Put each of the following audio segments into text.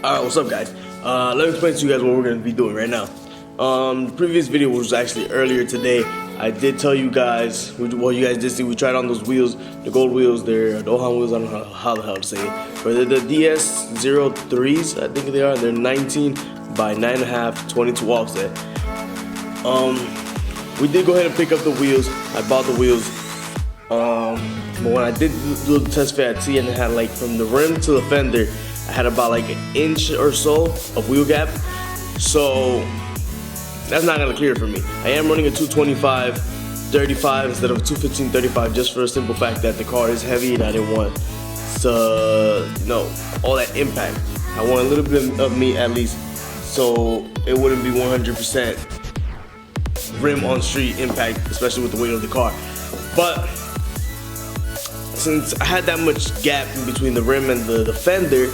Alright, what's up guys? Let me explain to you guys what we're going to be doing right now. The previous video was actually earlier today. I did tell you guys, well you guys did see, we tried on those wheels, the gold wheels, they're the Ohan wheels, I don't know how the hell to say it. But they're the DS03s, I think they are. They're 19 by 9.5, 22 offset. We did go ahead and pick up the wheels. I bought the wheels. But when I did do the test fit at T, and it had like from the rim to the fender, I had about like an inch or so of wheel gap. So that's not gonna clear for me. I am running a 225/35 instead of a 215/35 just for the simple fact that the car is heavy and I didn't want to, all that impact. I want a little bit of meat at least, so it wouldn't be 100% rim on street impact, especially with the weight of the car. But since I had that much gap in between the rim and the fender,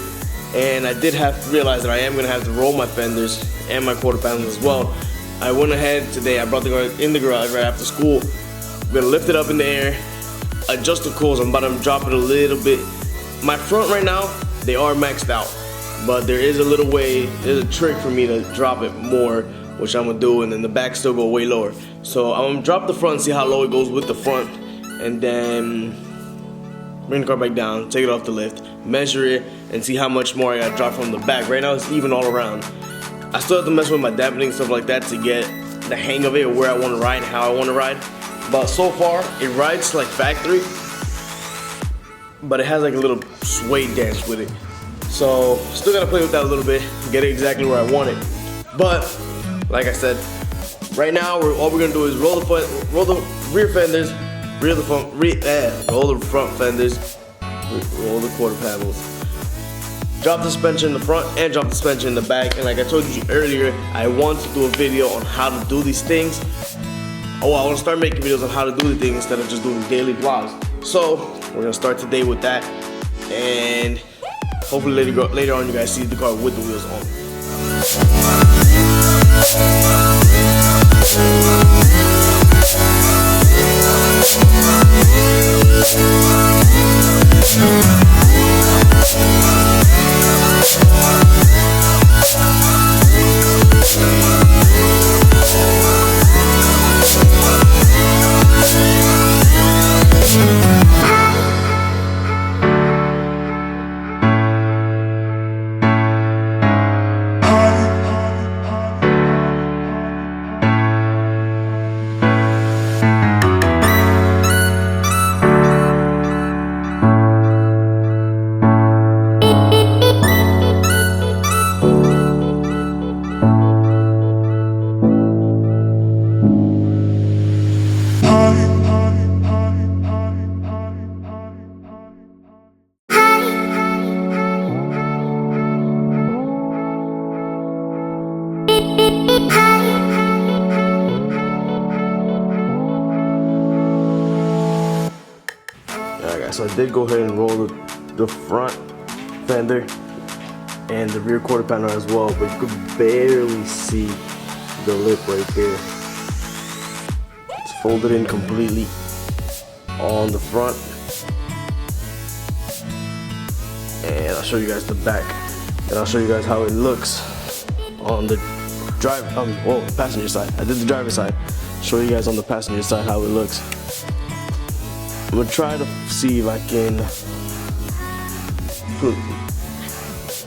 and I did have to realize that I am gonna have to roll my fenders and my quarter panels as well, I went ahead today, I brought the car in the garage right after school. I'm gonna lift it up in the air, adjust the coils, I'm about to drop it a little bit. My front right now, they are maxed out, but there is a little way, there's a trick for me to drop it more, which I'm gonna do, and then the back still go way lower. So I'm gonna drop the front, see how low it goes with the front, and then bring the car back down, take it off the lift, measure it, and see how much more I gotta drop from the back. Right now it's even all around. I still have to mess with my dampening and stuff like that to get the hang of it, where I wanna ride and how I wanna ride. But so far, it rides like factory, but it has like a little sway dance with it. So still gotta play with that a little bit, get it exactly where I want it. But like I said, right now all we're gonna do is roll the rear fenders, roll the front fenders, roll the quarter panels, drop the suspension in the front and drop the suspension in the back. And like I told you earlier, I want to do a video on how to do these things. I want to start making videos on how to do the thing instead of just doing daily vlogs. So we're gonna start today with that, and hopefully later on you guys see the car with the wheels on. Alright guys, so I did go ahead and roll the front fender and the rear quarter panel as well, but you could barely see the lip right there. It's folded in completely on the front, and I'll show you guys the back, and I'll show you guys how it looks on the passenger side. I did the driver's side. Show you guys on the passenger side how it looks. I'm gonna try to see if I can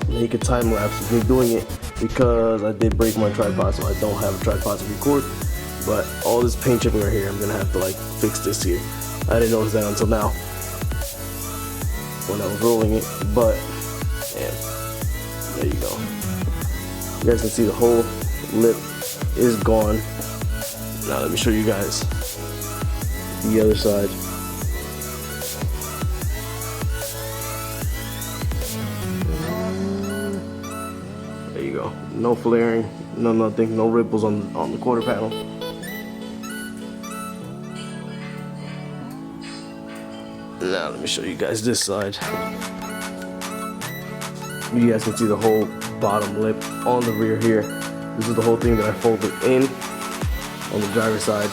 make a time lapse of me doing it, because I did break my tripod, so I don't have a tripod to record. But all this paint chipping right here, I'm gonna have to like fix this here. I didn't notice that until now when I was rolling it, but yeah, there you go. You guys can see the whole lip is gone. Now let me show you guys the other side. There you go. No flaring, no nothing, no ripples on the quarter panel. Now let me show you guys this side. You guys can see the whole bottom lip on the rear here. This is the whole thing that I folded in on the driver's side.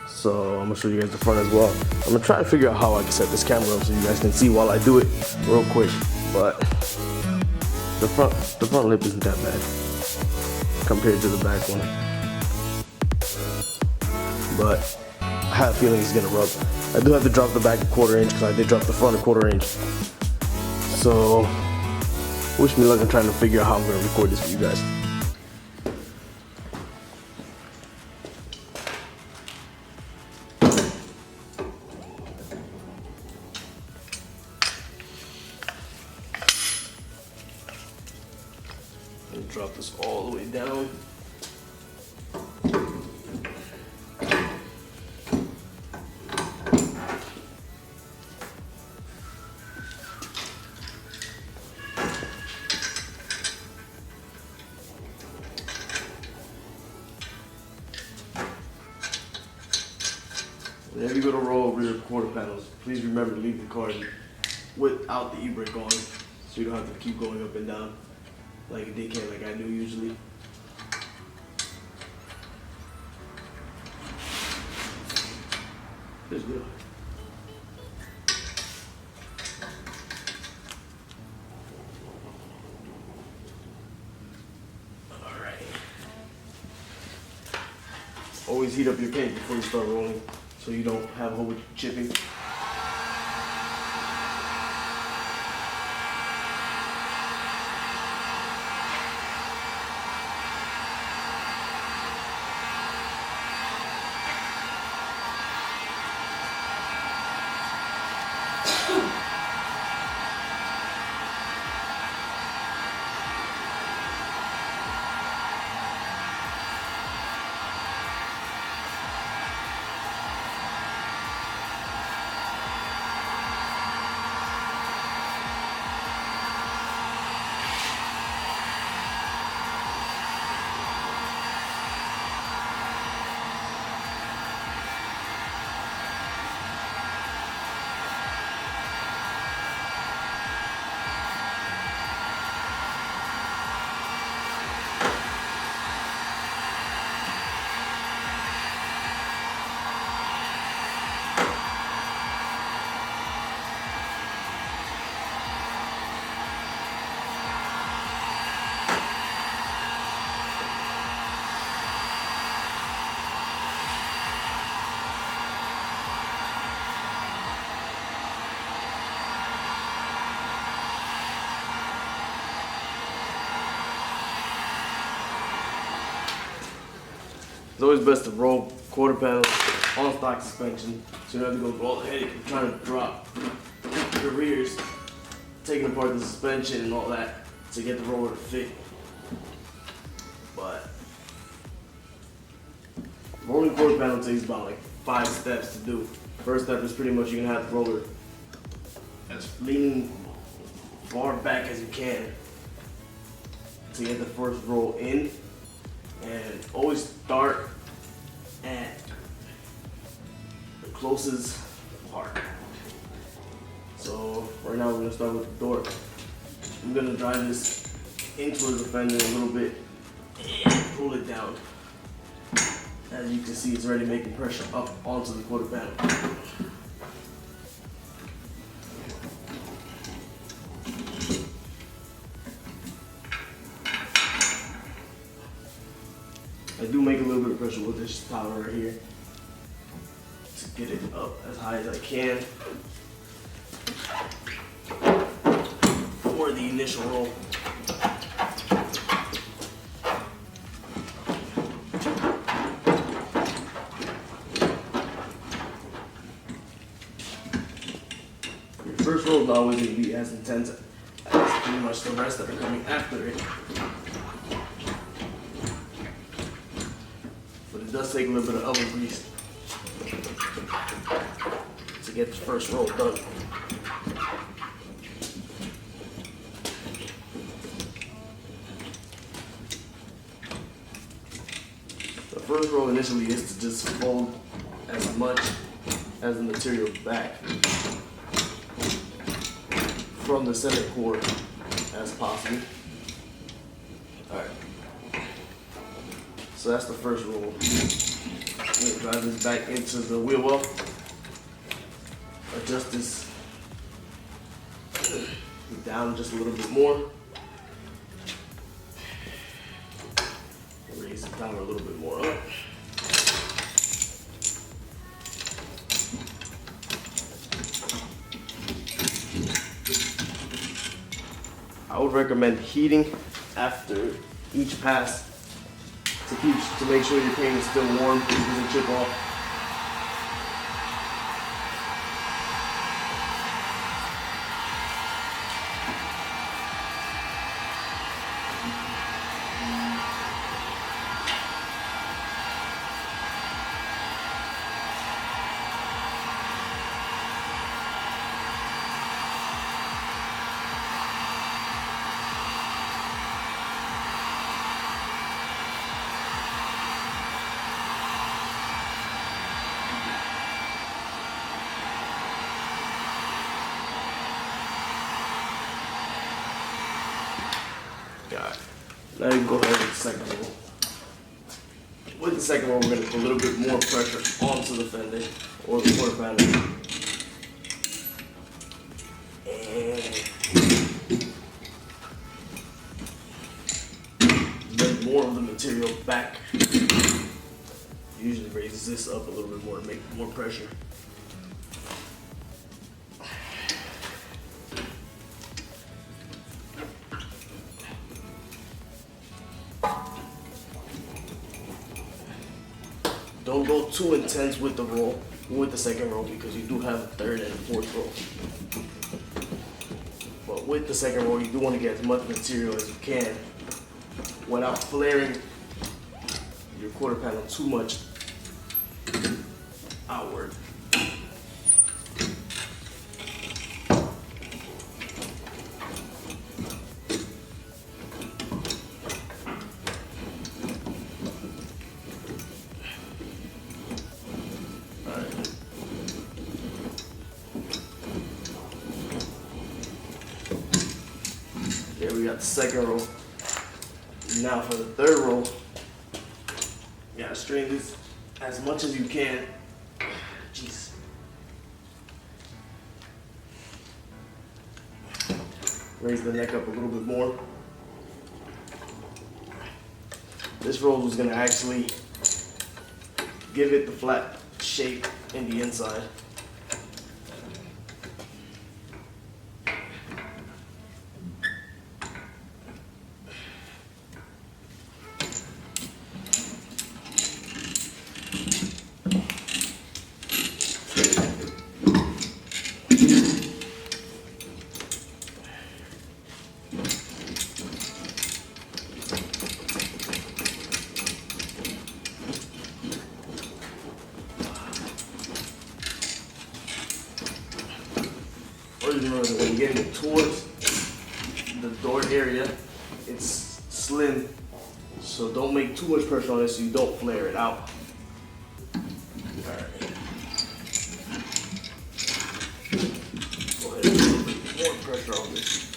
So I'm gonna show you guys the front as well. I'm gonna try to figure out how I can set this camera up so you guys can see while I do it real quick. but the front lip isn't that bad compared to the back one. But I have a feeling it's gonna rub. I do have to drop the back a 1/4 inch because I did drop the front a 1/4 inch. So wish me luck in trying to figure out how I'm gonna record this for you guys. Drop this all the way down. Whenever you go to roll rear quarter panels, please remember to leave the car without the e-brake on, so you don't have to keep going up and down like a dickhead like I do usually. There's good. Alright. Always heat up your paint before you start rolling so you don't have a whole bunch of chipping. It's always best to roll quarter panels on stock suspension, so you don't have to go through all the headache of trying to drop your rears, taking apart the suspension and all that to get the roller to fit. But rolling quarter panel takes about like 5 steps to do. First step is pretty much you're gonna have the roller as leaning far back as you can to get the first roll in. And always start at the closest part. So right now we're gonna start with the door. I'm gonna drive this into the fender a little bit and pull it down. As you can see, it's already making pressure up onto the quarter panel. I do make a little bit of pressure with this power right here to get it up as high as I can for the initial roll. Your first roll is not always going to be as intense as pretty much the rest that are coming after it. It does take a little bit of oven grease to get the first roll done. The first roll initially is to just fold as much as the material back from the center core as possible. Alright. So that's the first roll. I'm going to drive this back into the wheel well. Adjust this down just a little bit more. Raise the timer a little bit more up. I would recommend heating after each pass to make sure your paint is still warm, it doesn't chip off. Alright, now you can go ahead with the second roll. With the second roll, we're going to put a little bit more pressure onto the fender or the quarter panel. And bring more of the material back. Usually raises this up a little bit more to make more pressure. Don't go too intense with the roll, with the second roll, because you do have a third and a fourth roll. But with the second roll, you do want to get as much material as you can without flaring your quarter panel too much outward. There we got the second roll. Now for the third roll, you gotta strain this as much as you can. Jeez. Raise the neck up a little bit more. This roll is gonna actually give it the flat shape in the inside. Remember, when you're getting towards the door area, it's slim, so don't make too much pressure on it so you don't flare it out. Alright. Go ahead and put a little bit more pressure on this.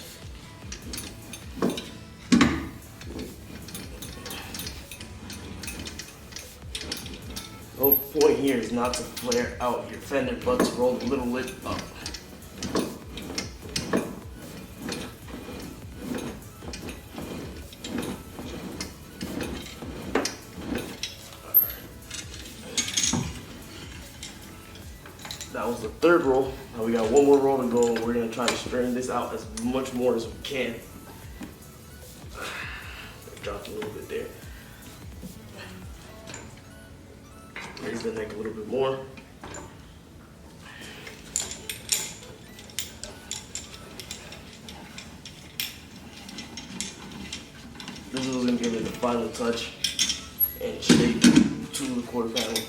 The whole point here is not to flare out your fender, but to roll the little lip up. That was the third roll. Now we got one more roll to go, and we're gonna try to strain this out as much more as we can. Dropped a little bit there. Raise the neck a little bit more. This is gonna give it the final touch and shape to the quarter panel.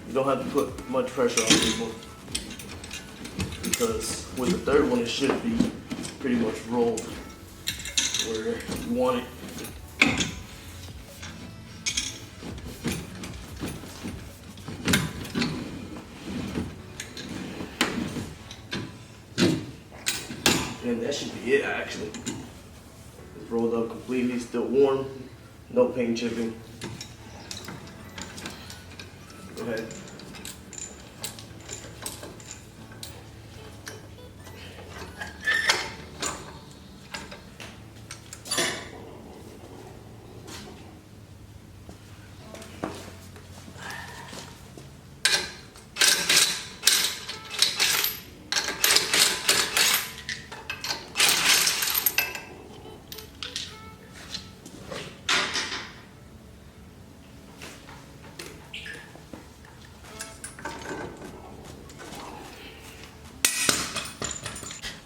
You don't have to put much pressure on this one, because with the third one it should be pretty much rolled where you want it. And that should be it actually. It's rolled up completely, still warm, no paint chipping. Go ahead.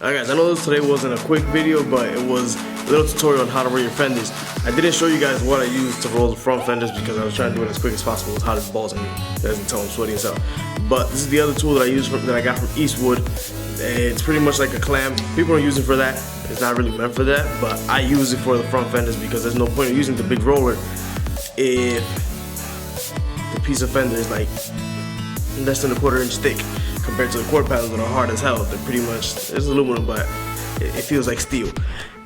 Alright guys, I know today wasn't a quick video, but it was a little tutorial on how to roll your fenders. I didn't show you guys what I used to roll the front fenders because I was trying to do it as quick as possible with hot as balls on me. You guys can tell I'm sweaty as hell. But this is the other tool that I got from Eastwood. It's pretty much like a clamp. People don't use it for that. It's not really meant for that, but I use it for the front fenders because there's no point in using the big roller if the piece of fender is like less than a 1/4 inch thick compared to the quarter panels that are hard as hell. They're pretty much, it's aluminum, but it feels like steel.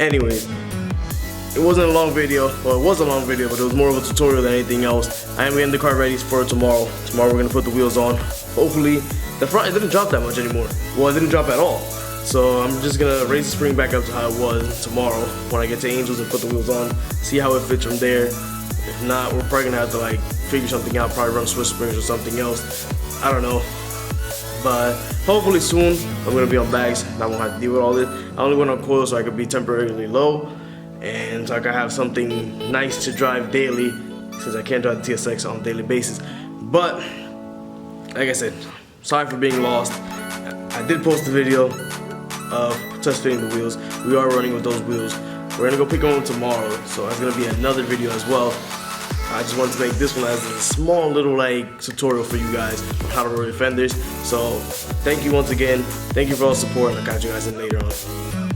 Anyways, it wasn't a long video. Well, it was a long video, but it was more of a tutorial than anything else. I am getting the car ready for tomorrow. Tomorrow we're gonna put the wheels on. Hopefully, the front, it didn't drop that much anymore. Well, it didn't drop at all. So I'm just gonna raise the spring back up to how it was tomorrow when I get to Angels and put the wheels on. See how it fits from there. If not, we're probably gonna have to like figure something out. Probably run Swiss springs or something else. I don't know. But hopefully soon I'm gonna be on bags and I won't have to deal with all this. I only went on coil so I could be temporarily low and so I can have something nice to drive daily since I can't drive the TSX on a daily basis. But like I said, sorry for being lost. I did post a video of test fitting the wheels. We are running with those wheels. We're gonna go pick them up tomorrow, so that's gonna be another video as well. I just wanted to make this one as a small little like tutorial for you guys on how to roll your fenders. So thank you once again. Thank you for all the support, and I'll catch you guys in later on.